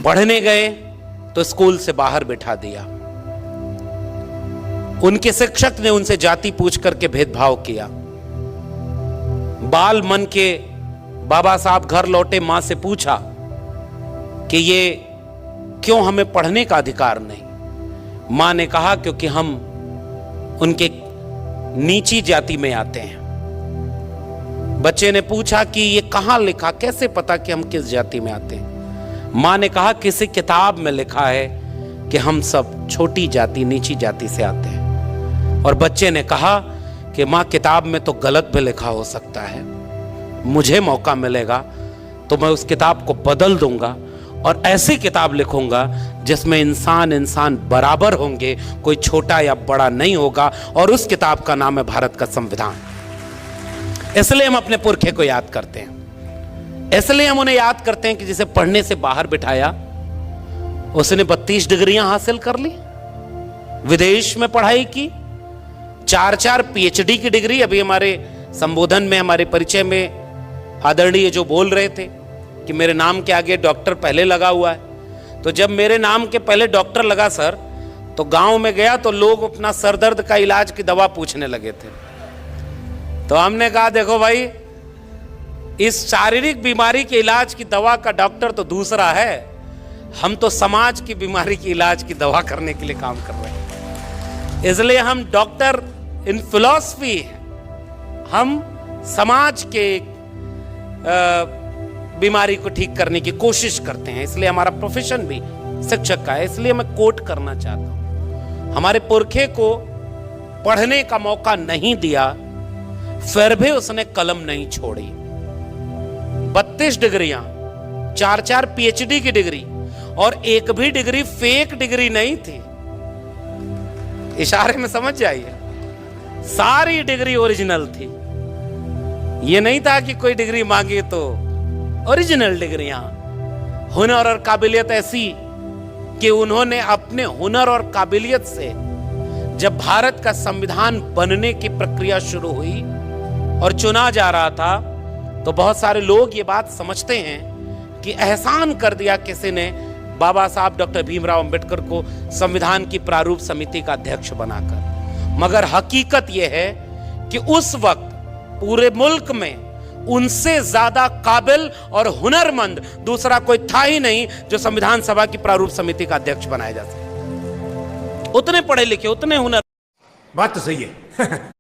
पढ़ने गए तो स्कूल से बाहर बिठा दिया। उनके शिक्षक ने उनसे जाति पूछ करके भेदभाव किया। बाल मन के बाबा साहब घर लौटे, मां से पूछा कि ये क्यों हमें पढ़ने का अधिकार नहीं। मां ने कहा क्योंकि हम उनके नीची जाति में आते हैं। बच्चे ने पूछा कि ये कहां लिखा, कैसे पता कि हम किस जाति में आते हैं। मां ने कहा किसी किताब में लिखा है कि हम सब छोटी जाति, नीची जाति से आते हैं। और बच्चे ने कहा कि मां किताब में तो गलत भी लिखा हो सकता है, मुझे मौका मिलेगा तो मैं उस किताब को बदल दूंगा और ऐसी किताब लिखूंगा जिसमें इंसान इंसान बराबर होंगे, कोई छोटा या बड़ा नहीं होगा। और उस किताब का नाम है भारत का संविधान। इसलिए हम अपने पुरखे को याद करते हैं, इसलिए हम उन्हें याद करते हैं कि जिसे पढ़ने से बाहर बिठाया उसने 32 डिग्रियां हासिल कर ली, विदेश में पढ़ाई की, 4-4 पीएचडी की डिग्री। अभी हमारे संबोधन में, हमारे परिचय में आदरणीय जो बोल रहे थे कि मेरे नाम के आगे डॉक्टर पहले लगा हुआ है, तो जब मेरे नाम के पहले डॉक्टर लगा सर, तो गांव में गया तो लोग अपना सर दर्द का इलाज की दवा पूछने लगे थे। तो हमने कहा देखो भाई, इस शारीरिक बीमारी के इलाज की दवा का डॉक्टर तो दूसरा है, हम तो समाज की बीमारी की इलाज की दवा करने के लिए काम कर रहे हैं। इसलिए हम डॉक्टर इन फिलॉसफी हैं, हम समाज के बीमारी को ठीक करने की कोशिश करते हैं। इसलिए हमारा प्रोफेशन भी शिक्षक का है। इसलिए मैं कोट करना चाहता हूं, हमारे पुरखे को पढ़ने का मौका नहीं दिया, फिर भी उसने कलम नहीं छोड़ी। 32 डिग्रियां, 4-4 पीएचडी की डिग्री, और एक भी डिग्री फेक डिग्री नहीं थी। इशारे में समझ जाइए, सारी डिग्री ओरिजिनल थी। ये नहीं था कि कोई डिग्री मांगी तो ओरिजिनल डिग्रियां। हुनर और काबिलियत ऐसी कि उन्होंने अपने हुनर और काबिलियत से, जब भारत का संविधान बनने की प्रक्रिया शुरू हुई और चुना जा रहा था, तो बहुत सारे लोग ये बात समझते हैं कि एहसान कर दिया किसी ने बाबा साहब डॉक्टर भीमराव अंबेडकर को संविधान की प्रारूप समिति का अध्यक्ष बनाकर। मगर हकीकत यह है कि उस वक्त पूरे मुल्क में उनसे ज्यादा काबिल और हुनरमंद दूसरा कोई था ही नहीं जो संविधान सभा की प्रारूप समिति का अध्यक्ष बनाया जा सके। उतने पढ़े लिखे, उतने हुनर। बात तो सही है।